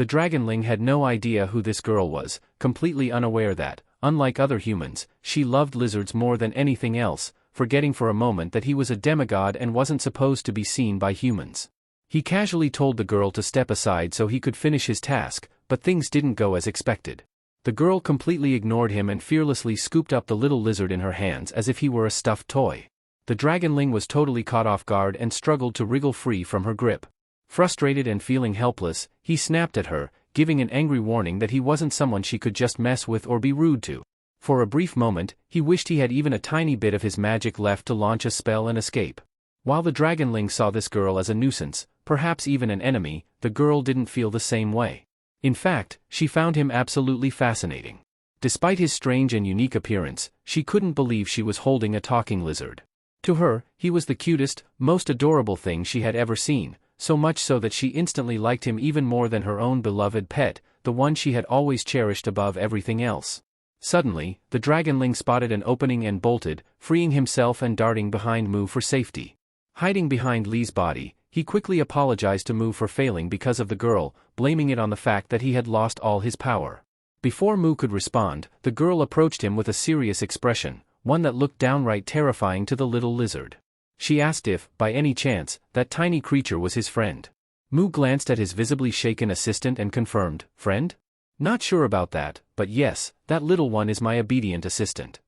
The dragonling had no idea who this girl was, completely unaware that, unlike other humans, she loved lizards more than anything else, forgetting for a moment that he was a demigod and wasn't supposed to be seen by humans. He casually told the girl to step aside so he could finish his task, but things didn't go as expected. The girl completely ignored him and fearlessly scooped up the little lizard in her hands as if he were a stuffed toy. The dragonling was totally caught off guard and struggled to wriggle free from her grip. Frustrated and feeling helpless, he snapped at her, giving an angry warning that he wasn't someone she could just mess with or be rude to. For a brief moment, he wished he had even a tiny bit of his magic left to launch a spell and escape. While the dragonling saw this girl as a nuisance, perhaps even an enemy, the girl didn't feel the same way. In fact, she found him absolutely fascinating. Despite his strange and unique appearance, she couldn't believe she was holding a talking lizard. To her, he was the cutest, most adorable thing she had ever seen, so much so that she instantly liked him even more than her own beloved pet, the one she had always cherished above everything else. Suddenly, the dragonling spotted an opening and bolted, freeing himself and darting behind Mu for safety. Hiding behind Li's body, he quickly apologized to Mu for failing because of the girl, blaming it on the fact that he had lost all his power. Before Mu could respond, the girl approached him with a serious expression, one that looked downright terrifying to the little lizard. She asked if, by any chance, that tiny creature was his friend. Mu glanced at his visibly shaken assistant and confirmed, "Friend? Not sure about that, but yes, that little one is my obedient assistant."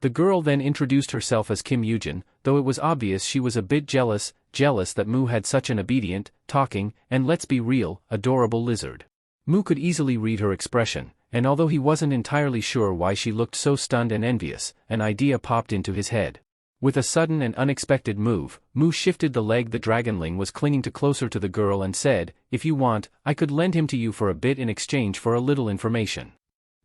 The girl then introduced herself as Kim Yujin, though it was obvious she was a bit jealous that Mu had such an obedient, talking, and let's be real, adorable lizard. Mu could easily read her expression, and although he wasn't entirely sure why she looked so stunned and envious, an idea popped into his head. With a sudden and unexpected move, Mu shifted the leg the dragonling was clinging to closer to the girl and said, "If you want, I could lend him to you for a bit in exchange for a little information."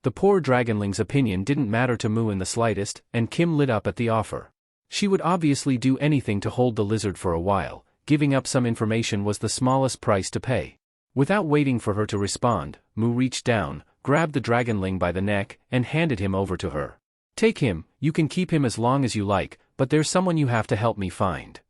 The poor dragonling's opinion didn't matter to Mu in the slightest, and Kim lit up at the offer. She would obviously do anything to hold the lizard for a while. Giving up some information was the smallest price to pay. Without waiting for her to respond, Mu reached down, grabbed the dragonling by the neck, and handed him over to her. "Take him, you can keep him as long as you like, but there's someone you have to help me find."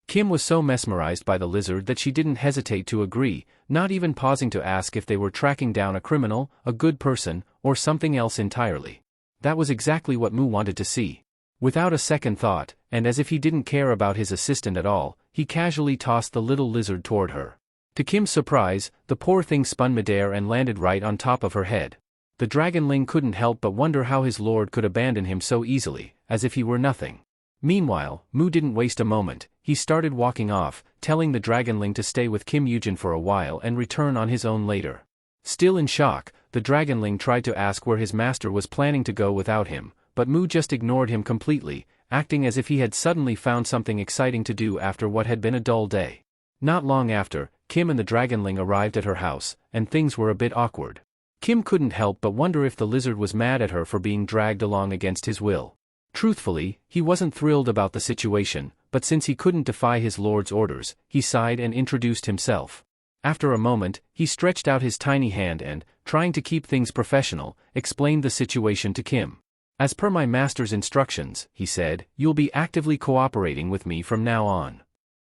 Kim was so mesmerized by the lizard that she didn't hesitate to agree, not even pausing to ask if they were tracking down a criminal, a good person, or something else entirely. That was exactly what Mu wanted to see. Without a second thought, and as if he didn't care about his assistant at all, he casually tossed the little lizard toward her. To Kim's surprise, the poor thing spun midair and landed right on top of her head. The dragonling couldn't help but wonder how his lord could abandon him so easily, as if he were nothing. Meanwhile, Mu didn't waste a moment. He started walking off, telling the dragonling to stay with Kim Yujin for a while and return on his own later. Still in shock, the dragonling tried to ask where his master was planning to go without him, but Mu just ignored him completely, acting as if he had suddenly found something exciting to do after what had been a dull day. Not long after, Kim and the dragonling arrived at her house, and things were a bit awkward. Kim couldn't help but wonder if the lizard was mad at her for being dragged along against his will. Truthfully, he wasn't thrilled about the situation, but since he couldn't defy his lord's orders, he sighed and introduced himself. After a moment, he stretched out his tiny hand and, trying to keep things professional, explained the situation to Kim. "As per my master's instructions," he said, "you'll be actively cooperating with me from now on."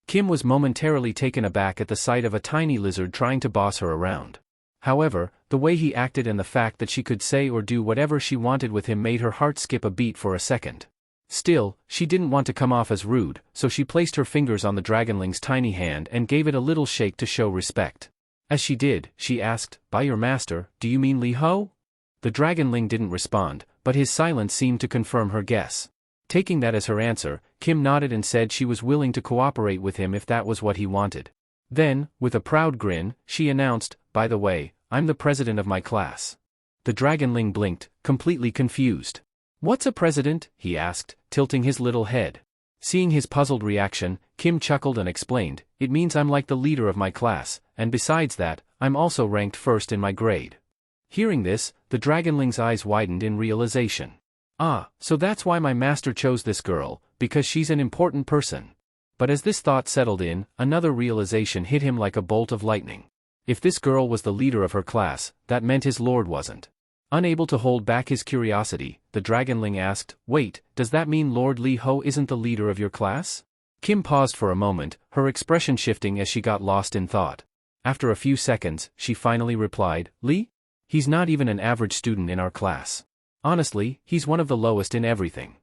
Kim was momentarily taken aback at the sight of a tiny lizard trying to boss her around. However, the way he acted and the fact that she could say or do whatever she wanted with him made her heart skip a beat for a second. Still, she didn't want to come off as rude, so she placed her fingers on the dragonling's tiny hand and gave it a little shake to show respect. As she did, she asked, "By your master, do you mean Li Ho?" The dragonling didn't respond, but his silence seemed to confirm her guess. Taking that as her answer, Kim nodded and said she was willing to cooperate with him if that was what he wanted. Then, with a proud grin, she announced, "By the way, I'm the president of my class." The dragonling blinked, completely confused. "What's a president?" he asked, tilting his little head. Seeing his puzzled reaction, Kim chuckled and explained, "It means I'm like the leader of my class, and besides that, I'm also ranked first in my grade." Hearing this, the dragonling's eyes widened in realization. "Ah, so that's why my master chose this girl, because she's an important person." But as this thought settled in, another realization hit him like a bolt of lightning. If this girl was the leader of her class, that meant his lord wasn't. Unable to hold back his curiosity, the dragonling asked, "Wait, does that mean Lord Li Ho isn't the leader of your class?" Kim paused for a moment, her expression shifting as she got lost in thought. After a few seconds, she finally replied, Lee? He's not even an average student in our class. Honestly, he's one of the lowest in everything.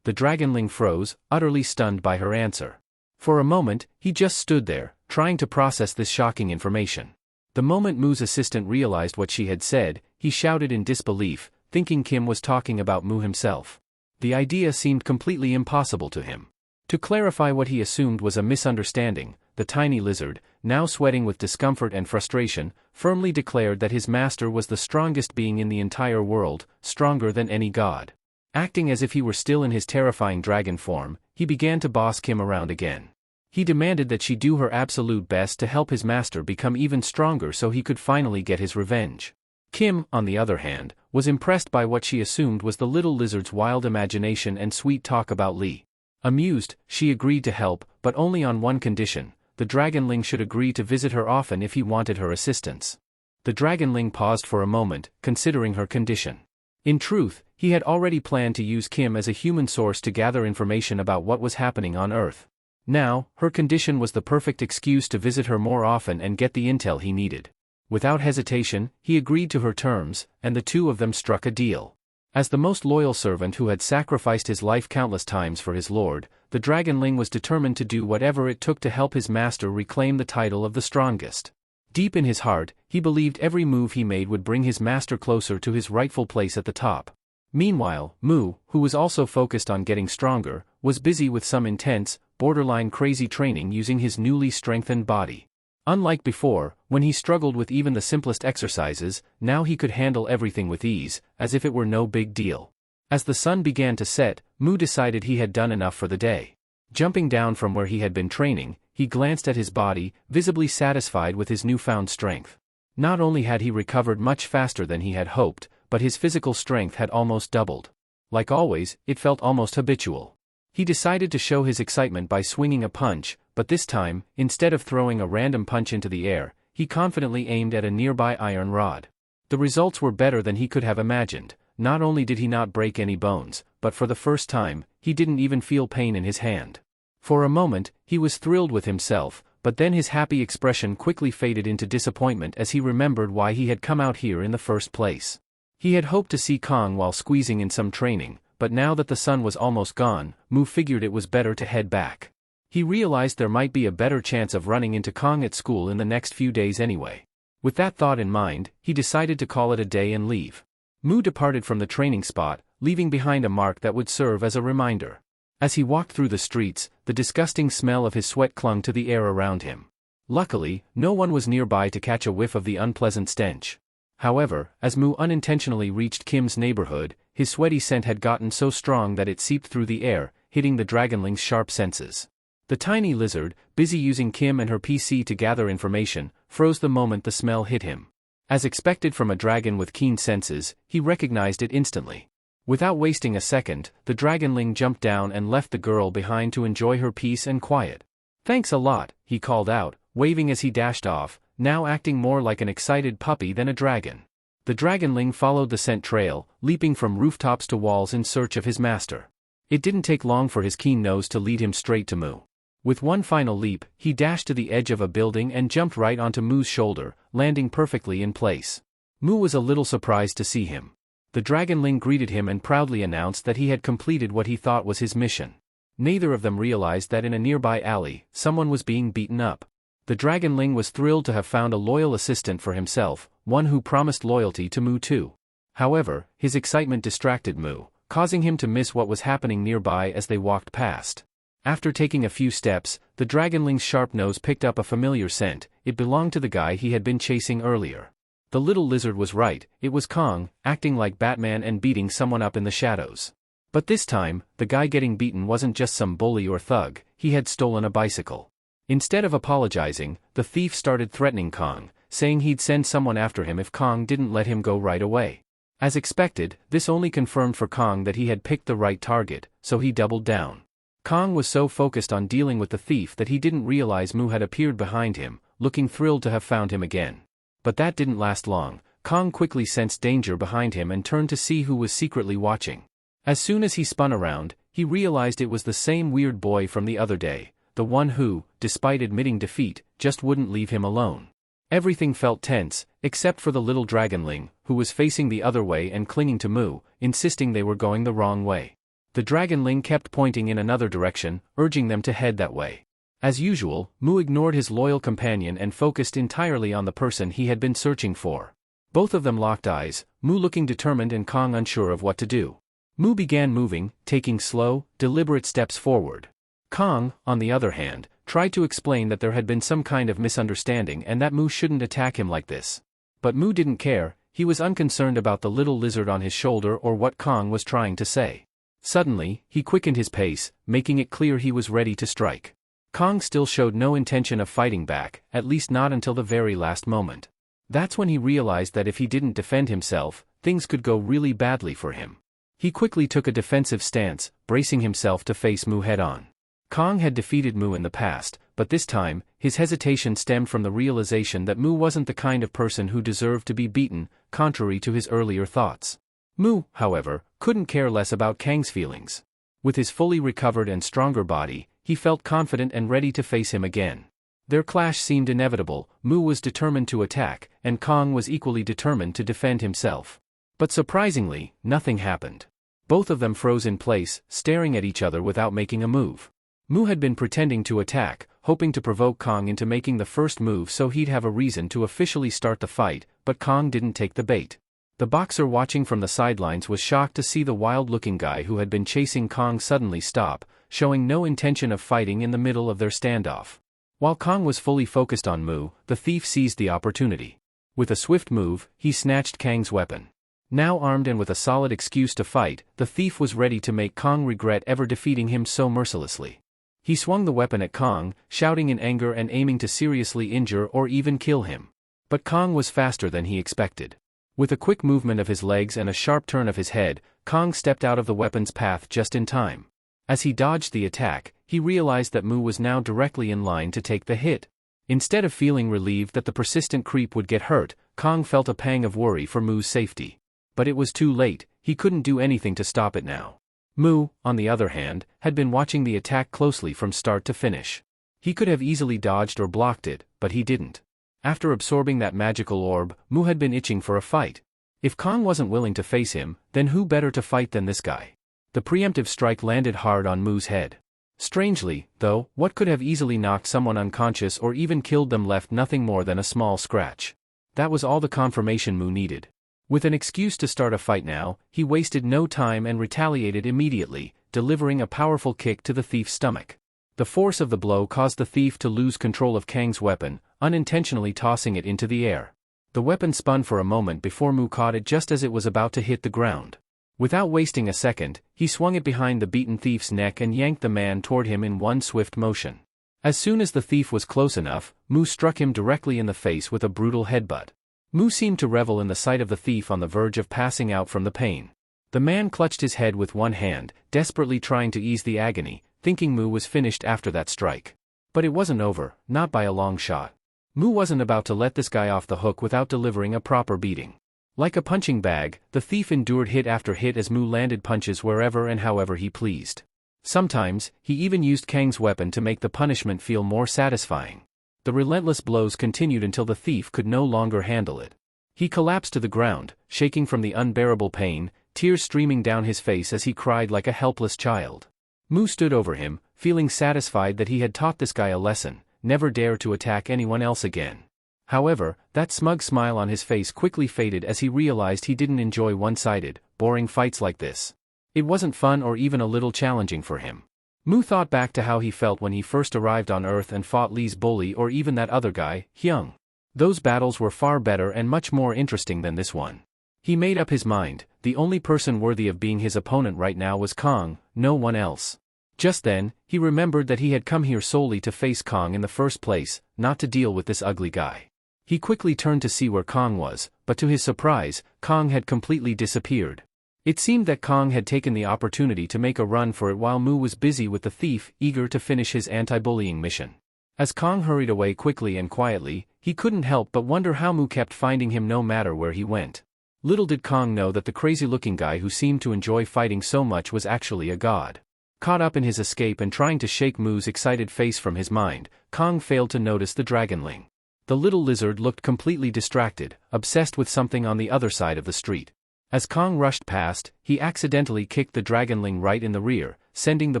The dragonling froze, utterly stunned by her answer. For a moment, he just stood there, trying to process this shocking information. The moment Mu's assistant realized what she had said, he shouted in disbelief, thinking Kim was talking about Mu himself. The idea seemed completely impossible to him. To clarify what he assumed was a misunderstanding, the tiny lizard, now sweating with discomfort and frustration, firmly declared that his master was the strongest being in the entire world, stronger than any god. Acting as if he were still in his terrifying dragon form, he began to boss Kim around again. He demanded that she do her absolute best to help his master become even stronger so he could finally get his revenge. Kim, on the other hand, was impressed by what she assumed was the little lizard's wild imagination and sweet talk about Lee. Amused, she agreed to help, but only on one condition: the dragonling should agree to visit her often if he wanted her assistance. The dragonling paused for a moment, considering her condition. In truth, he had already planned to use Kim as a human source to gather information about what was happening on Earth. Now, her condition was the perfect excuse to visit her more often and get the intel he needed. Without hesitation, he agreed to her terms, and the two of them struck a deal. As the most loyal servant who had sacrificed his life countless times for his lord, the dragonling was determined to do whatever it took to help his master reclaim the title of the strongest. Deep in his heart, he believed every move he made would bring his master closer to his rightful place at the top. Meanwhile, Mu, who was also focused on getting stronger, was busy with some intense, borderline crazy training using his newly strengthened body. Unlike before, when he struggled with even the simplest exercises, now he could handle everything with ease, as if it were no big deal. As the sun began to set, Mu decided he had done enough for the day. Jumping down from where he had been training, he glanced at his body, visibly satisfied with his newfound strength. Not only had he recovered much faster than he had hoped, but his physical strength had almost doubled. Like always, it felt almost habitual. He decided to show his excitement by swinging a punch, but this time, instead of throwing a random punch into the air, he confidently aimed at a nearby iron rod. The results were better than he could have imagined. Not only did he not break any bones, but for the first time, he didn't even feel pain in his hand. For a moment, he was thrilled with himself, but then his happy expression quickly faded into disappointment as he remembered why he had come out here in the first place. He had hoped to see Kong while squeezing in some training, but now that the sun was almost gone, Mu figured it was better to head back. He realized there might be a better chance of running into Kong at school in the next few days anyway. With that thought in mind, he decided to call it a day and leave. Mu departed from the training spot, leaving behind a mark that would serve as a reminder. As he walked through the streets, the disgusting smell of his sweat clung to the air around him. Luckily, no one was nearby to catch a whiff of the unpleasant stench. However, as Mu unintentionally reached Kim's neighborhood, his sweaty scent had gotten so strong that it seeped through the air, hitting the dragonling's sharp senses. The tiny lizard, busy using Kim and her PC to gather information, froze the moment the smell hit him. As expected from a dragon with keen senses, he recognized it instantly. Without wasting a second, the dragonling jumped down and left the girl behind to enjoy her peace and quiet. "Thanks a lot," he called out, waving as he dashed off, now acting more like an excited puppy than a dragon. The dragonling followed the scent trail, leaping from rooftops to walls in search of his master. It didn't take long for his keen nose to lead him straight to Mu. With one final leap, he dashed to the edge of a building and jumped right onto Mu's shoulder, landing perfectly in place. Mu was a little surprised to see him. The dragonling greeted him and proudly announced that he had completed what he thought was his mission. Neither of them realized that in a nearby alley, someone was being beaten up. The dragonling was thrilled to have found a loyal assistant for himself, one who promised loyalty to Mu too. However, his excitement distracted Mu, causing him to miss what was happening nearby as they walked past. After taking a few steps, the dragonling's sharp nose picked up a familiar scent. It belonged to the guy he had been chasing earlier. The little lizard was right, it was Kong, acting like Batman and beating someone up in the shadows. But this time, the guy getting beaten wasn't just some bully or thug, he had stolen a bicycle. Instead of apologizing, the thief started threatening Kong, saying he'd send someone after him if Kong didn't let him go right away. As expected, this only confirmed for Kong that he had picked the right target, so he doubled down. Kong was so focused on dealing with the thief that he didn't realize Mu had appeared behind him, looking thrilled to have found him again. But that didn't last long. Kong quickly sensed danger behind him and turned to see who was secretly watching. As soon as he spun around, he realized it was the same weird boy from the other day, the one who, despite admitting defeat, just wouldn't leave him alone. Everything felt tense, except for the little dragonling, who was facing the other way and clinging to Mu, insisting they were going the wrong way. The dragonling kept pointing in another direction, urging them to head that way. As usual, Mu ignored his loyal companion and focused entirely on the person he had been searching for. Both of them locked eyes, Mu looking determined and Kong unsure of what to do. Mu began moving, taking slow, deliberate steps forward. Kong, on the other hand, tried to explain that there had been some kind of misunderstanding and that Mu shouldn't attack him like this. But Mu didn't care, he was unconcerned about the little lizard on his shoulder or what Kong was trying to say. Suddenly, he quickened his pace, making it clear he was ready to strike. Kong still showed no intention of fighting back, at least not until the very last moment. That's when he realized that if he didn't defend himself, things could go really badly for him. He quickly took a defensive stance, bracing himself to face Mu head-on. Kong had defeated Mu in the past, but this time, his hesitation stemmed from the realization that Mu wasn't the kind of person who deserved to be beaten, contrary to his earlier thoughts. Mu, however, couldn't care less about Kang's feelings. With his fully recovered and stronger body, he felt confident and ready to face him again. Their clash seemed inevitable, Mu was determined to attack, and Kong was equally determined to defend himself. But surprisingly, nothing happened. Both of them froze in place, staring at each other without making a move. Mu had been pretending to attack, hoping to provoke Kong into making the first move so he'd have a reason to officially start the fight, but Kong didn't take the bait. The boxer watching from the sidelines was shocked to see the wild-looking guy who had been chasing Kong suddenly stop, showing no intention of fighting in the middle of their standoff. While Kong was fully focused on Mu, the thief seized the opportunity. With a swift move, he snatched Kang's weapon. Now armed and with a solid excuse to fight, the thief was ready to make Kong regret ever defeating him so mercilessly. He swung the weapon at Kong, shouting in anger and aiming to seriously injure or even kill him. But Kong was faster than he expected. With a quick movement of his legs and a sharp turn of his head, Kong stepped out of the weapon's path just in time. As he dodged the attack, he realized that Mu was now directly in line to take the hit. Instead of feeling relieved that the persistent creep would get hurt, Kong felt a pang of worry for Mu's safety. But it was too late, he couldn't do anything to stop it now. Mu, on the other hand, had been watching the attack closely from start to finish. He could have easily dodged or blocked it, but he didn't. After absorbing that magical orb, Mu had been itching for a fight. If Kong wasn't willing to face him, then who better to fight than this guy? The preemptive strike landed hard on Mu's head. Strangely, though, what could have easily knocked someone unconscious or even killed them left nothing more than a small scratch. That was all the confirmation Mu needed. With an excuse to start a fight now, he wasted no time and retaliated immediately, delivering a powerful kick to the thief's stomach. The force of the blow caused the thief to lose control of Kang's weapon, unintentionally tossing it into the air. The weapon spun for a moment before Mu caught it just as it was about to hit the ground. Without wasting a second, he swung it behind the beaten thief's neck and yanked the man toward him in one swift motion. As soon as the thief was close enough, Mu struck him directly in the face with a brutal headbutt. Mu seemed to revel in the sight of the thief on the verge of passing out from the pain. The man clutched his head with one hand, desperately trying to ease the agony, thinking Mu was finished after that strike. But it wasn't over, not by a long shot. Mu wasn't about to let this guy off the hook without delivering a proper beating. Like a punching bag, the thief endured hit after hit as Mu landed punches wherever and however he pleased. Sometimes, he even used Kang's weapon to make the punishment feel more satisfying. The relentless blows continued until the thief could no longer handle it. He collapsed to the ground, shaking from the unbearable pain, tears streaming down his face as he cried like a helpless child. Mu stood over him, feeling satisfied that he had taught this guy a lesson, never dare to attack anyone else again. However, that smug smile on his face quickly faded as he realized he didn't enjoy one-sided, boring fights like this. It wasn't fun or even a little challenging for him. Mu thought back to how he felt when he first arrived on Earth and fought Lee's bully or even that other guy, Hyung. Those battles were far better and much more interesting than this one. He made up his mind, the only person worthy of being his opponent right now was Kong, no one else. Just then, he remembered that he had come here solely to face Kong in the first place, not to deal with this ugly guy. He quickly turned to see where Kong was, but to his surprise, Kong had completely disappeared. It seemed that Kong had taken the opportunity to make a run for it while Mu was busy with the thief, eager to finish his anti-bullying mission. As Kong hurried away quickly and quietly, he couldn't help but wonder how Mu kept finding him no matter where he went. Little did Kong know that the crazy-looking guy who seemed to enjoy fighting so much was actually a god. Caught up in his escape and trying to shake Mu's excited face from his mind, Kong failed to notice the dragonling. The little lizard looked completely distracted, obsessed with something on the other side of the street. As Kong rushed past, he accidentally kicked the dragonling right in the rear, sending the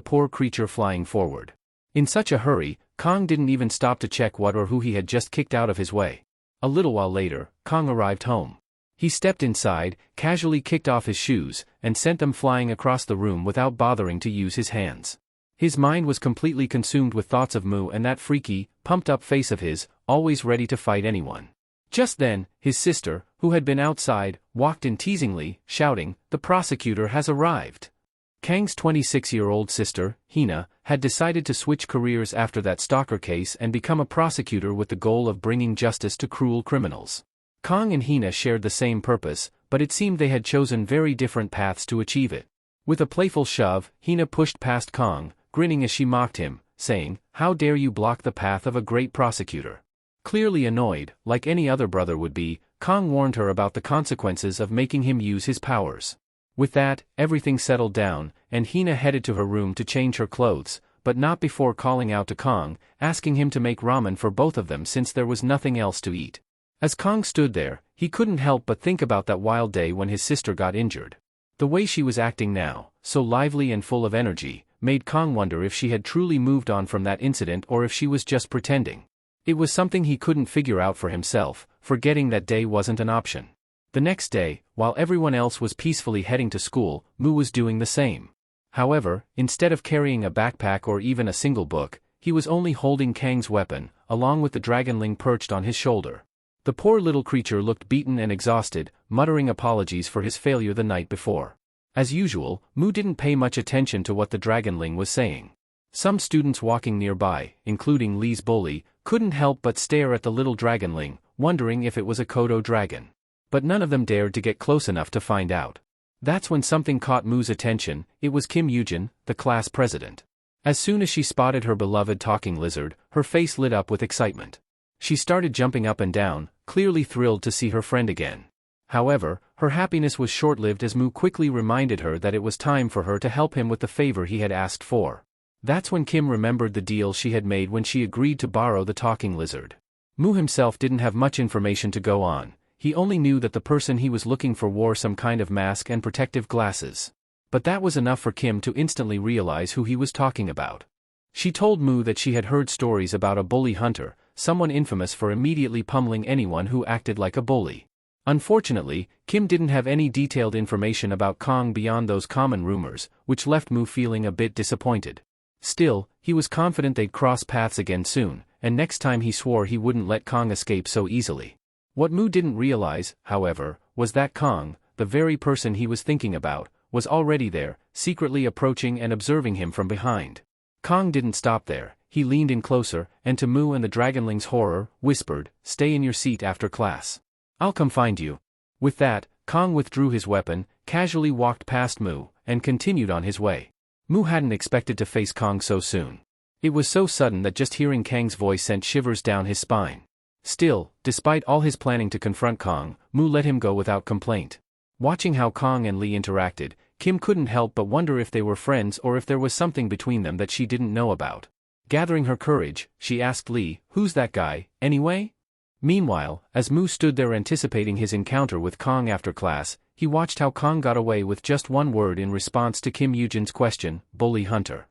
poor creature flying forward. In such a hurry, Kong didn't even stop to check what or who he had just kicked out of his way. A little while later, Kong arrived home. He stepped inside, casually kicked off his shoes, and sent them flying across the room without bothering to use his hands. His mind was completely consumed with thoughts of Mu and that freaky, pumped-up face of his, always ready to fight anyone. Just then, his sister, who had been outside, walked in teasingly, shouting, "The prosecutor has arrived." Kang's 26-year-old sister, Hina, had decided to switch careers after that stalker case and become a prosecutor with the goal of bringing justice to cruel criminals. Kong and Hina shared the same purpose, but it seemed they had chosen very different paths to achieve it. With a playful shove, Hina pushed past Kong, grinning as she mocked him, saying, "How dare you block the path of a great prosecutor?" Clearly annoyed, like any other brother would be, Kong warned her about the consequences of making him use his powers. With that, everything settled down, and Hina headed to her room to change her clothes, but not before calling out to Kong, asking him to make ramen for both of them since there was nothing else to eat. As Kong stood there, he couldn't help but think about that wild day when his sister got injured. The way she was acting now, so lively and full of energy, made Kong wonder if she had truly moved on from that incident or if she was just pretending. It was something he couldn't figure out for himself, forgetting that day wasn't an option. The next day, while everyone else was peacefully heading to school, Mu was doing the same. However, instead of carrying a backpack or even a single book, he was only holding Kang's weapon, along with the dragonling perched on his shoulder. The poor little creature looked beaten and exhausted, muttering apologies for his failure the night before. As usual, Mu didn't pay much attention to what the dragonling was saying. Some students walking nearby, including Lee's bully, couldn't help but stare at the little dragonling, wondering if it was a Kodo dragon. But none of them dared to get close enough to find out. That's when something caught Mu's attention. It was Kim Yujin, the class president. As soon as she spotted her beloved talking lizard, her face lit up with excitement. She started jumping up and down, clearly thrilled to see her friend again. However, her happiness was short-lived as Mu quickly reminded her that it was time for her to help him with the favor he had asked for. That's when Kim remembered the deal she had made when she agreed to borrow the talking lizard. Mu himself didn't have much information to go on. He only knew that the person he was looking for wore some kind of mask and protective glasses. But that was enough for Kim to instantly realize who he was talking about. She told Mu that she had heard stories about a bully hunter, someone infamous for immediately pummeling anyone who acted like a bully. Unfortunately, Kim didn't have any detailed information about Kong beyond those common rumors, which left Mu feeling a bit disappointed. Still, he was confident they'd cross paths again soon, and next time he swore he wouldn't let Kong escape so easily. What Mu didn't realize, however, was that Kong, the very person he was thinking about, was already there, secretly approaching and observing him from behind. Kong didn't stop there. He leaned in closer, and to Mu and the dragonling's horror, whispered, "Stay in your seat after class. I'll come find you." With that, Kong withdrew his weapon, casually walked past Mu, and continued on his way. Mu hadn't expected to face Kong so soon. It was so sudden that just hearing Kang's voice sent shivers down his spine. Still, despite all his planning to confront Kong, Mu let him go without complaint. Watching how Kong and Lee interacted, Kim couldn't help but wonder if they were friends or if there was something between them that she didn't know about. Gathering her courage, she asked Lee, "Who's that guy, anyway?" Meanwhile, as Mu stood there anticipating his encounter with Kong after class, he watched how Kong got away with just one word in response to Kim Yujin's question, "Bully hunter."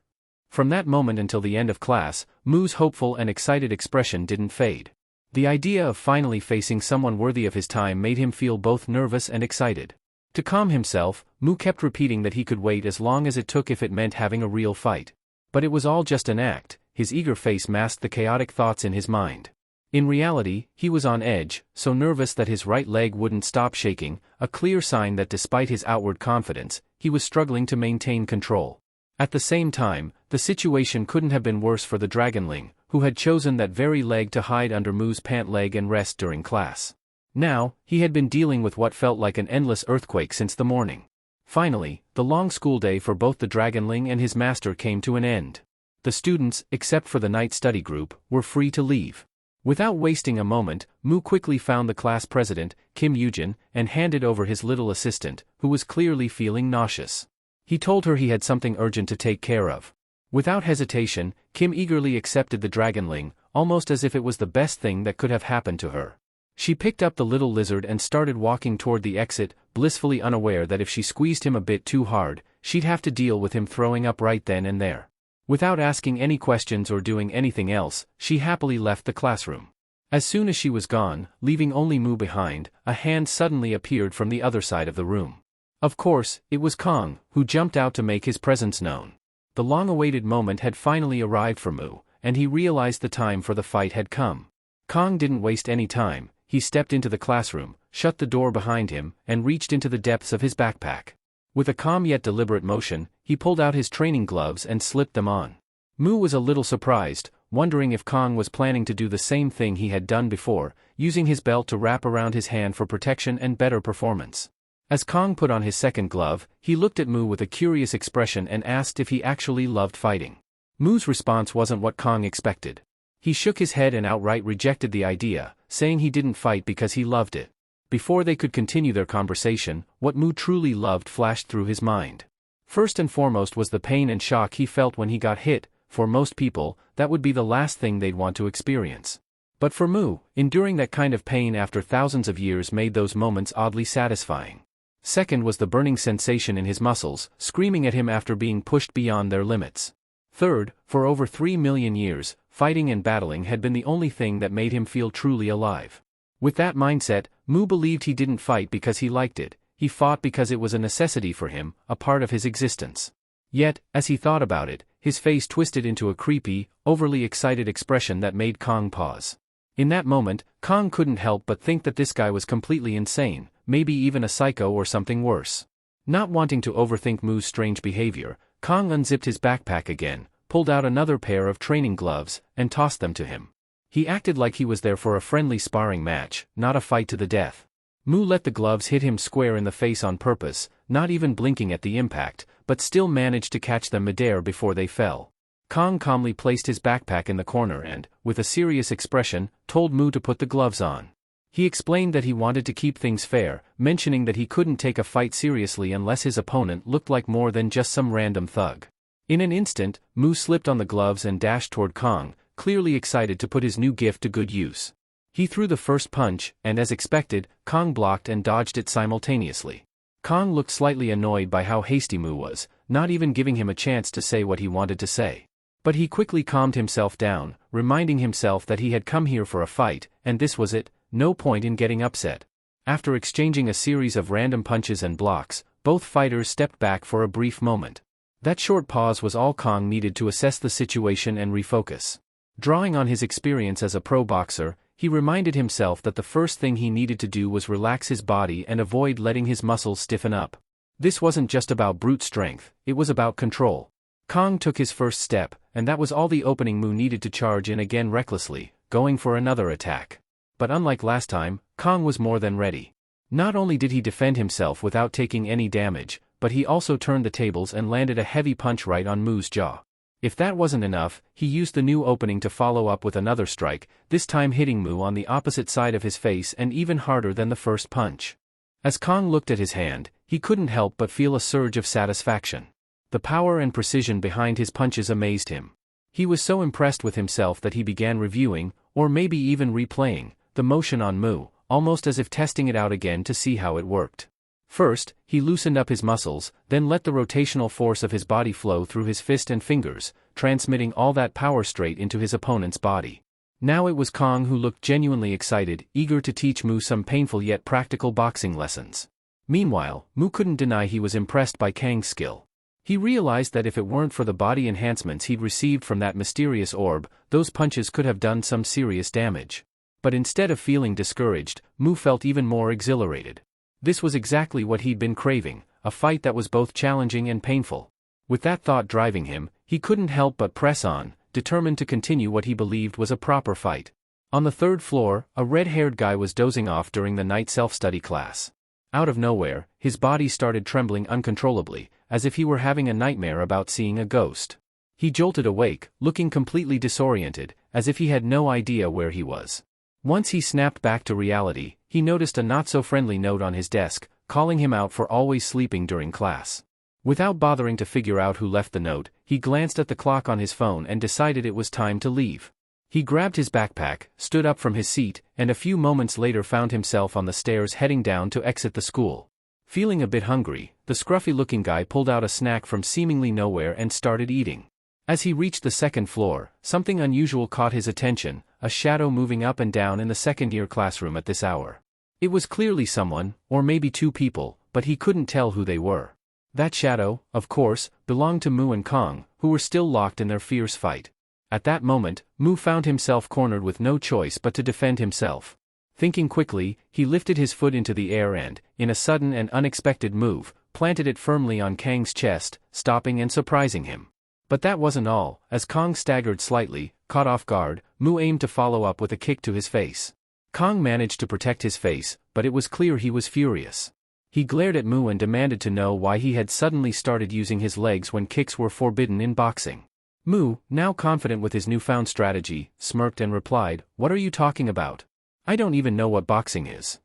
From that moment until the end of class, Mu's hopeful and excited expression didn't fade. The idea of finally facing someone worthy of his time made him feel both nervous and excited. To calm himself, Mu kept repeating that he could wait as long as it took if it meant having a real fight. But it was all just an act. His eager face masked the chaotic thoughts in his mind. In reality, he was on edge, so nervous that his right leg wouldn't stop shaking, a clear sign that despite his outward confidence, he was struggling to maintain control. At the same time, the situation couldn't have been worse for the dragonling, who had chosen that very leg to hide under Mu's pant leg and rest during class. Now, he had been dealing with what felt like an endless earthquake since the morning. Finally, the long school day for both the dragonling and his master came to an end. The students, except for the night study group, were free to leave. Without wasting a moment, Mu quickly found the class president, Kim Yujin, and handed over his little assistant, who was clearly feeling nauseous. He told her he had something urgent to take care of. Without hesitation, Kim eagerly accepted the dragonling, almost as if it was the best thing that could have happened to her. She picked up the little lizard and started walking toward the exit, blissfully unaware that if she squeezed him a bit too hard, she'd have to deal with him throwing up right then and there. Without asking any questions or doing anything else, she happily left the classroom. As soon as she was gone, leaving only Mu behind, a hand suddenly appeared from the other side of the room. Of course, it was Kong, who jumped out to make his presence known. The long-awaited moment had finally arrived for Mu, and he realized the time for the fight had come. Kong didn't waste any time. He stepped into the classroom, shut the door behind him, and reached into the depths of his backpack. With a calm yet deliberate motion, he pulled out his training gloves and slipped them on. Mu was a little surprised, wondering if Kong was planning to do the same thing he had done before, using his belt to wrap around his hand for protection and better performance. As Kong put on his second glove, he looked at Mu with a curious expression and asked if he actually loved fighting. Mu's response wasn't what Kong expected. He shook his head and outright rejected the idea, saying he didn't fight because he loved it. Before they could continue their conversation, what Mu truly loved flashed through his mind. First and foremost was the pain and shock he felt when he got hit. For most people, that would be the last thing they'd want to experience. But for Mu, enduring that kind of pain after thousands of years made those moments oddly satisfying. Second was the burning sensation in his muscles, screaming at him after being pushed beyond their limits. Third, for over 3 million years, fighting and battling had been the only thing that made him feel truly alive. With that mindset, Mu believed he didn't fight because he liked it, he fought because it was a necessity for him, a part of his existence. Yet, as he thought about it, his face twisted into a creepy, overly excited expression that made Kong pause. In that moment, Kong couldn't help but think that this guy was completely insane, maybe even a psycho or something worse. Not wanting to overthink Mu's strange behavior, Kong unzipped his backpack again, pulled out another pair of training gloves, and tossed them to him. He acted like he was there for a friendly sparring match, not a fight to the death. Mu let the gloves hit him square in the face on purpose, not even blinking at the impact, but still managed to catch them midair before they fell. Kong calmly placed his backpack in the corner and, with a serious expression, told Mu to put the gloves on. He explained that he wanted to keep things fair, mentioning that he couldn't take a fight seriously unless his opponent looked like more than just some random thug. In an instant, Mu slipped on the gloves and dashed toward Kong, clearly excited to put his new gift to good use. He threw the first punch, and as expected, Kong blocked and dodged it simultaneously. Kong looked slightly annoyed by how hasty Mu was, not even giving him a chance to say what he wanted to say. But he quickly calmed himself down, reminding himself that he had come here for a fight, and this was it, no point in getting upset. After exchanging a series of random punches and blocks, both fighters stepped back for a brief moment. That short pause was all Kong needed to assess the situation and refocus. Drawing on his experience as a pro boxer, he reminded himself that the first thing he needed to do was relax his body and avoid letting his muscles stiffen up. This wasn't just about brute strength, it was about control. Kong took his first step, and that was all the opening Mu needed to charge in again recklessly, going for another attack. But unlike last time, Kong was more than ready. Not only did he defend himself without taking any damage, but he also turned the tables and landed a heavy punch right on Mu's jaw. If that wasn't enough, he used the new opening to follow up with another strike, this time hitting Mu on the opposite side of his face and even harder than the first punch. As Kong looked at his hand, he couldn't help but feel a surge of satisfaction. The power and precision behind his punches amazed him. He was so impressed with himself that he began reviewing, or maybe even replaying, the motion on Mu, almost as if testing it out again to see how it worked. First, he loosened up his muscles, then let the rotational force of his body flow through his fist and fingers, transmitting all that power straight into his opponent's body. Now it was Kong who looked genuinely excited, eager to teach Mu some painful yet practical boxing lessons. Meanwhile, Mu couldn't deny he was impressed by Kang's skill. He realized that if it weren't for the body enhancements he'd received from that mysterious orb, those punches could have done some serious damage. But instead of feeling discouraged, Mu felt even more exhilarated. This was exactly what he'd been craving, a fight that was both challenging and painful. With that thought driving him, he couldn't help but press on, determined to continue what he believed was a proper fight. On the third floor, a red-haired guy was dozing off during the night self-study class. Out of nowhere, his body started trembling uncontrollably, as if he were having a nightmare about seeing a ghost. He jolted awake, looking completely disoriented, as if he had no idea where he was. Once he snapped back to reality, he noticed a not-so-friendly note on his desk, calling him out for always sleeping during class. Without bothering to figure out who left the note, he glanced at the clock on his phone and decided it was time to leave. He grabbed his backpack, stood up from his seat, and a few moments later found himself on the stairs heading down to exit the school. Feeling a bit hungry, the scruffy-looking guy pulled out a snack from seemingly nowhere and started eating. As he reached the second floor, something unusual caught his attention, a shadow moving up and down in the second-year classroom at this hour. It was clearly someone, or maybe two people, but he couldn't tell who they were. That shadow, of course, belonged to Mu and Kong, who were still locked in their fierce fight. At that moment, Mu found himself cornered with no choice but to defend himself. Thinking quickly, he lifted his foot into the air and, in a sudden and unexpected move, planted it firmly on Kang's chest, stopping and surprising him. But that wasn't all. As Kong staggered slightly, caught off guard, Mu aimed to follow up with a kick to his face. Kong managed to protect his face, but it was clear he was furious. He glared at Mu and demanded to know why he had suddenly started using his legs when kicks were forbidden in boxing. Mu, now confident with his newfound strategy, smirked and replied, "What are you talking about? I don't even know what boxing is."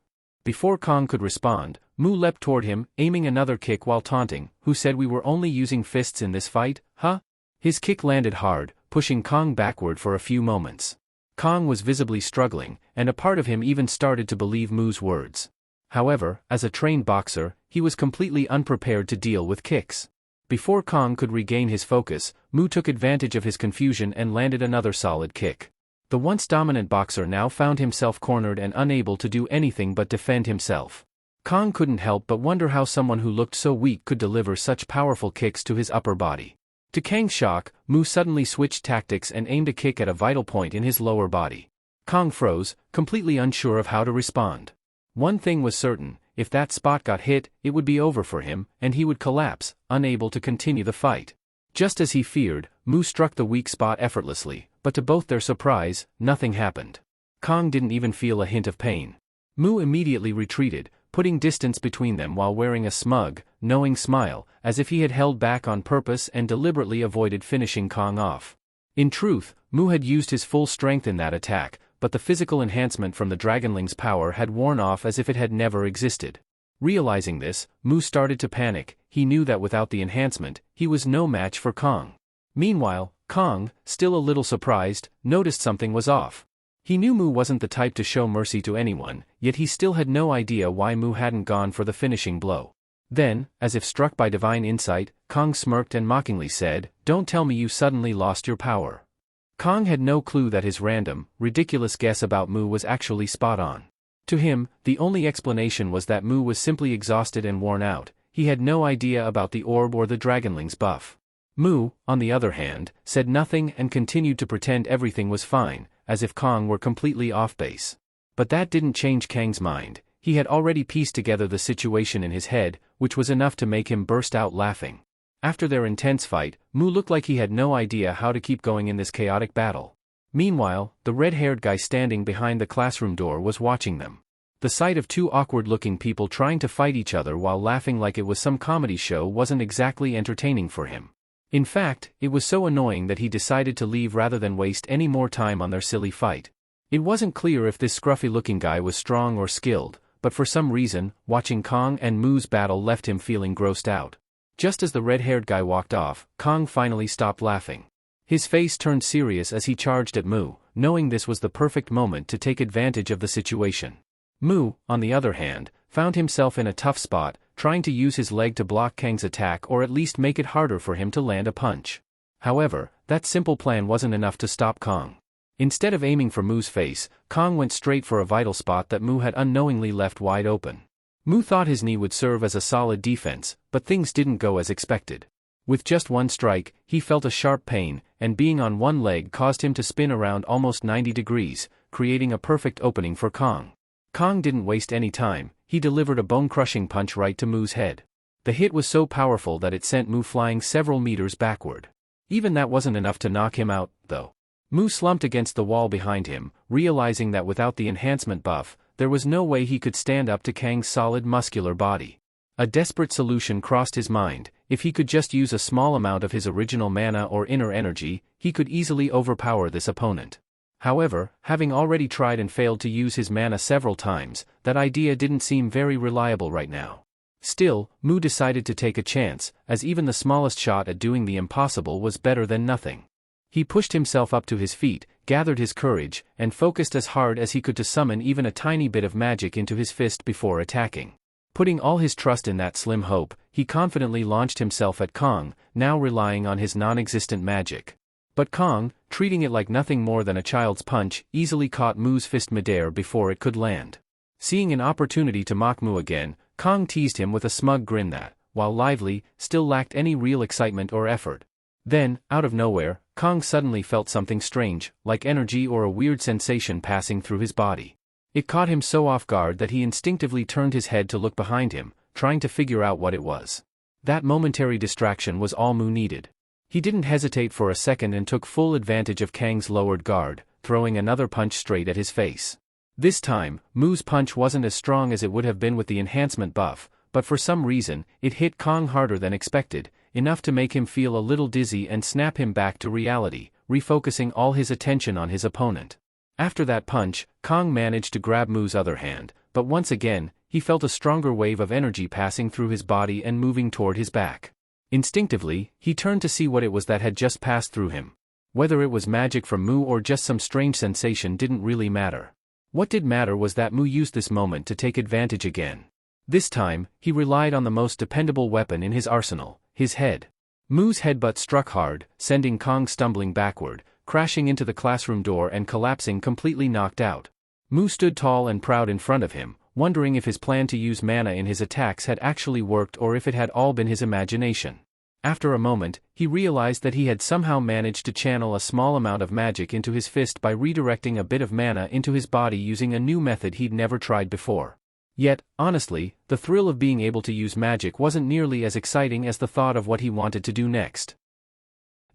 Before Kong could respond, Mu leapt toward him, aiming another kick while taunting, "Who said we were only using fists in this fight, huh?" His kick landed hard, pushing Kong backward for a few moments. Kong was visibly struggling, and a part of him even started to believe Mu's words. However, as a trained boxer, he was completely unprepared to deal with kicks. Before Kong could regain his focus, Mu took advantage of his confusion and landed another solid kick. The once dominant boxer now found himself cornered and unable to do anything but defend himself. Kong couldn't help but wonder how someone who looked so weak could deliver such powerful kicks to his upper body. To Kang's shock, Mu suddenly switched tactics and aimed a kick at a vital point in his lower body. Kong froze, completely unsure of how to respond. One thing was certain, if that spot got hit, it would be over for him, and he would collapse, unable to continue the fight. Just as he feared, Mu struck the weak spot effortlessly, but to both their surprise, nothing happened. Kong didn't even feel a hint of pain. Mu immediately retreated, putting distance between them while wearing a smug, knowing smile, as if he had held back on purpose and deliberately avoided finishing Kong off. In truth, Mu had used his full strength in that attack, but the physical enhancement from the Dragonling's power had worn off as if it had never existed. Realizing this, Mu started to panic. He knew that without the enhancement, he was no match for Kong. Meanwhile, Kong, still a little surprised, noticed something was off. He knew Mu wasn't the type to show mercy to anyone, yet he still had no idea why Mu hadn't gone for the finishing blow. Then, as if struck by divine insight, Kong smirked and mockingly said, "Don't tell me you suddenly lost your power." Kong had no clue that his random, ridiculous guess about Mu was actually spot on. To him, the only explanation was that Mu was simply exhausted and worn out. He had no idea about the orb or the Dragonling's buff. Mu, on the other hand, said nothing and continued to pretend everything was fine, as if Kong were completely off base. But that didn't change Kang's mind. He had already pieced together the situation in his head, which was enough to make him burst out laughing. After their intense fight, Mu looked like he had no idea how to keep going in this chaotic battle. Meanwhile, the red-haired guy standing behind the classroom door was watching them. The sight of two awkward-looking people trying to fight each other while laughing like it was some comedy show wasn't exactly entertaining for him. In fact, it was so annoying that he decided to leave rather than waste any more time on their silly fight. It wasn't clear if this scruffy-looking guy was strong or skilled, but for some reason, watching Kong and Mu's battle left him feeling grossed out. Just as the red-haired guy walked off, Kong finally stopped laughing. His face turned serious as he charged at Mu, knowing this was the perfect moment to take advantage of the situation. Mu, on the other hand, found himself in a tough spot, trying to use his leg to block Kang's attack or at least make it harder for him to land a punch. However, that simple plan wasn't enough to stop Kong. Instead of aiming for Mu's face, Kong went straight for a vital spot that Mu had unknowingly left wide open. Mu thought his knee would serve as a solid defense, but things didn't go as expected. With just one strike, he felt a sharp pain, and being on one leg caused him to spin around almost 90 degrees, creating a perfect opening for Kong. Kong didn't waste any time. He delivered a bone-crushing punch right to Mu's head. The hit was so powerful that it sent Mu flying several meters backward. Even that wasn't enough to knock him out, though. Mu slumped against the wall behind him, realizing that without the enhancement buff, there was no way he could stand up to Kang's solid muscular body. A desperate solution crossed his mind. If he could just use a small amount of his original mana or inner energy, he could easily overpower this opponent. However, having already tried and failed to use his mana several times, that idea didn't seem very reliable right now. Still, Mu decided to take a chance, as even the smallest shot at doing the impossible was better than nothing. He pushed himself up to his feet, gathered his courage, and focused as hard as he could to summon even a tiny bit of magic into his fist before attacking. Putting all his trust in that slim hope, he confidently launched himself at Kong, now relying on his non-existent magic. But Kong, treating it like nothing more than a child's punch, easily caught Mu's fist midair before it could land. Seeing an opportunity to mock Mu again, Kong teased him with a smug grin that, while lively, still lacked any real excitement or effort. Then, out of nowhere, Kong suddenly felt something strange, like energy or a weird sensation passing through his body. It caught him so off guard that he instinctively turned his head to look behind him, trying to figure out what it was. That momentary distraction was all Mu needed. He didn't hesitate for a second and took full advantage of Kang's lowered guard, throwing another punch straight at his face. This time, Mu's punch wasn't as strong as it would have been with the enhancement buff, but for some reason, it hit Kong harder than expected, enough to make him feel a little dizzy and snap him back to reality, refocusing all his attention on his opponent. After that punch, Kong managed to grab Mu's other hand, but once again, he felt a stronger wave of energy passing through his body and moving toward his back. Instinctively, he turned to see what it was that had just passed through him. Whether it was magic from Mu or just some strange sensation didn't really matter. What did matter was that Mu used this moment to take advantage again. This time, he relied on the most dependable weapon in his arsenal, his head. Mu's headbutt struck hard, sending Kong stumbling backward, crashing into the classroom door and collapsing completely knocked out. Mu stood tall and proud in front of him, wondering if his plan to use mana in his attacks had actually worked or if it had all been his imagination. After a moment, he realized that he had somehow managed to channel a small amount of magic into his fist by redirecting a bit of mana into his body using a new method he'd never tried before. Yet, honestly, the thrill of being able to use magic wasn't nearly as exciting as the thought of what he wanted to do next.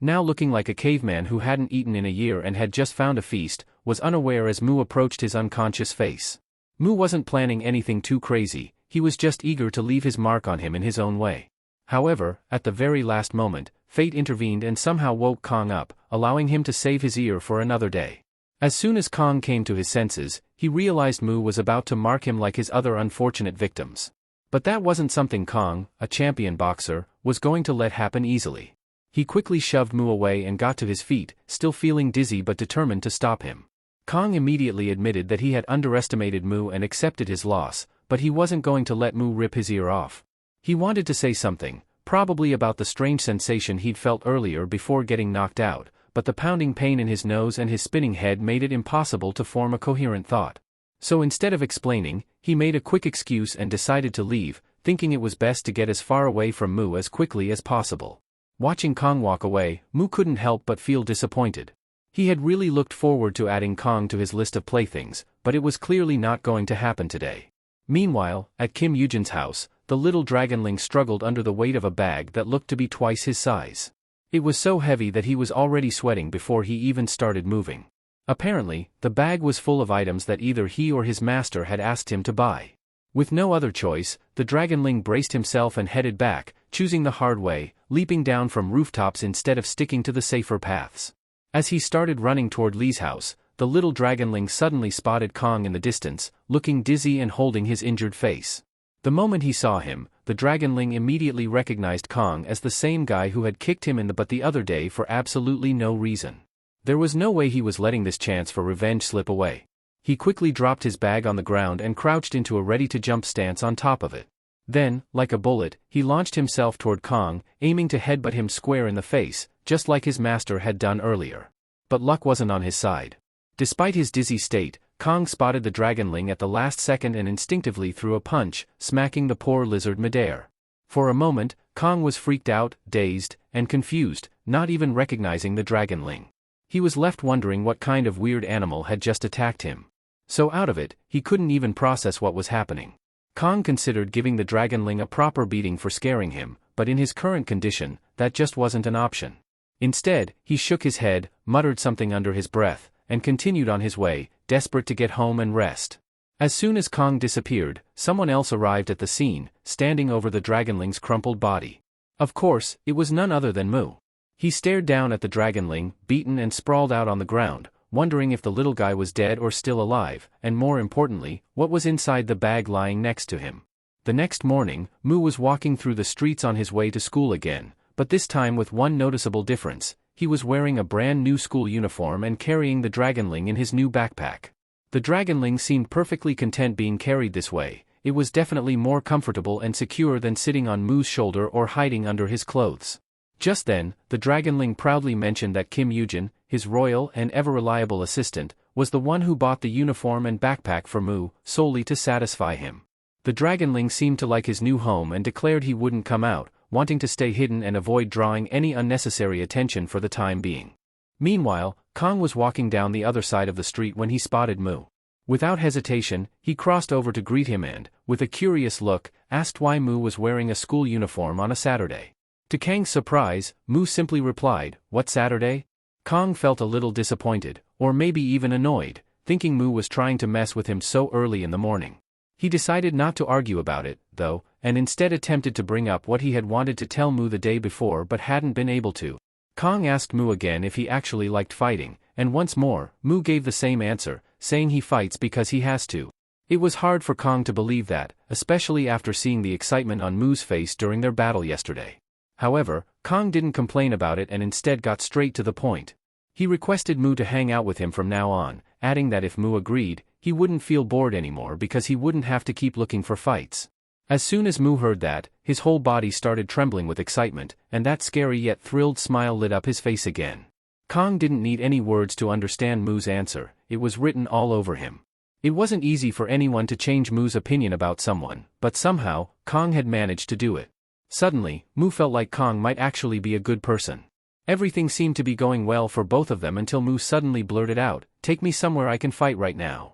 Now looking like a caveman who hadn't eaten in a year and had just found a feast, was unaware as Mu approached his unconscious face. Mu wasn't planning anything too crazy, he was just eager to leave his mark on him in his own way. However, at the very last moment, fate intervened and somehow woke Kong up, allowing him to save his ear for another day. As soon as Kong came to his senses, he realized Mu was about to mark him like his other unfortunate victims. But that wasn't something Kong, a champion boxer, was going to let happen easily. He quickly shoved Mu away and got to his feet, still feeling dizzy but determined to stop him. Kong immediately admitted that he had underestimated Mu and accepted his loss, but he wasn't going to let Mu rip his ear off. He wanted to say something, probably about the strange sensation he'd felt earlier before getting knocked out, but the pounding pain in his nose and his spinning head made it impossible to form a coherent thought. So instead of explaining, he made a quick excuse and decided to leave, thinking it was best to get as far away from Mu as quickly as possible. Watching Kong walk away, Mu couldn't help but feel disappointed. He had really looked forward to adding Kong to his list of playthings, but it was clearly not going to happen today. Meanwhile, at Kim Yujin's house, the little dragonling struggled under the weight of a bag that looked to be twice his size. It was so heavy that he was already sweating before he even started moving. Apparently, the bag was full of items that either he or his master had asked him to buy. With no other choice, the dragonling braced himself and headed back, choosing the hard way, leaping down from rooftops instead of sticking to the safer paths. As he started running toward Li's house, the little dragonling suddenly spotted Kong in the distance, looking dizzy and holding his injured face. The moment he saw him, the dragonling immediately recognized Kong as the same guy who had kicked him in the butt the other day for absolutely no reason. There was no way he was letting this chance for revenge slip away. He quickly dropped his bag on the ground and crouched into a ready-to-jump stance on top of it. Then, like a bullet, he launched himself toward Kong, aiming to headbutt him square in the face, just like his master had done earlier. But luck wasn't on his side. Despite his dizzy state, Kong spotted the dragonling at the last second and instinctively threw a punch, smacking the poor lizard midair. For a moment, Kong was freaked out, dazed, and confused, not even recognizing the dragonling. He was left wondering what kind of weird animal had just attacked him. So out of it, he couldn't even process what was happening. Kong considered giving the dragonling a proper beating for scaring him, but in his current condition, that just wasn't an option. Instead, he shook his head, muttered something under his breath, and continued on his way, desperate to get home and rest. As soon as Kong disappeared, someone else arrived at the scene, standing over the dragonling's crumpled body. Of course, it was none other than Mu. He stared down at the dragonling, beaten and sprawled out on the ground, wondering if the little guy was dead or still alive, and more importantly, what was inside the bag lying next to him. The next morning, Mu was walking through the streets on his way to school again, but this time with one noticeable difference: he was wearing a brand new school uniform and carrying the dragonling in his new backpack. The dragonling seemed perfectly content being carried this way. It was definitely more comfortable and secure than sitting on Mu's shoulder or hiding under his clothes. Just then, the dragonling proudly mentioned that Kim Yujin, his royal and ever-reliable assistant, was the one who bought the uniform and backpack for Mu, solely to satisfy him. The dragonling seemed to like his new home and declared he wouldn't come out, wanting to stay hidden and avoid drawing any unnecessary attention for the time being. Meanwhile, Kong was walking down the other side of the street when he spotted Mu. Without hesitation, he crossed over to greet him and, with a curious look, asked why Mu was wearing a school uniform on a Saturday. To Kang's surprise, Mu simply replied, "What Saturday?" Kong felt a little disappointed, or maybe even annoyed, thinking Mu was trying to mess with him so early in the morning. He decided not to argue about it, though, and instead attempted to bring up what he had wanted to tell Mu the day before but hadn't been able to. Kong asked Mu again if he actually liked fighting, and once more, Mu gave the same answer, saying he fights because he has to. It was hard for Kong to believe that, especially after seeing the excitement on Mu's face during their battle yesterday. However, Kong didn't complain about it and instead got straight to the point. He requested Mu to hang out with him from now on, adding that if Mu agreed, he wouldn't feel bored anymore because he wouldn't have to keep looking for fights. As soon as Mu heard that, his whole body started trembling with excitement, and that scary yet thrilled smile lit up his face again. Kong didn't need any words to understand Mu's answer, it was written all over him. It wasn't easy for anyone to change Mu's opinion about someone, but somehow, Kong had managed to do it. Suddenly, Mu felt like Kong might actually be a good person. Everything seemed to be going well for both of them until Mu suddenly blurted out, "Take me somewhere I can fight right now."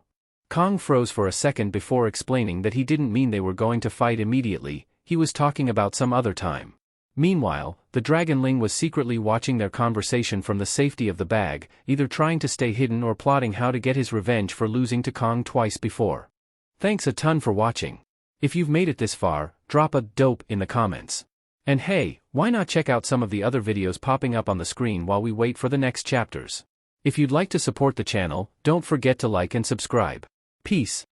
Kong froze for a second before explaining that he didn't mean they were going to fight immediately, he was talking about some other time. Meanwhile, the dragonling was secretly watching their conversation from the safety of the bag, either trying to stay hidden or plotting how to get his revenge for losing to Kong twice before. Thanks a ton for watching. If you've made it this far, drop a dope in the comments. And hey, why not check out some of the other videos popping up on the screen while we wait for the next chapters? If you'd like to support the channel, don't forget to like and subscribe. Peace.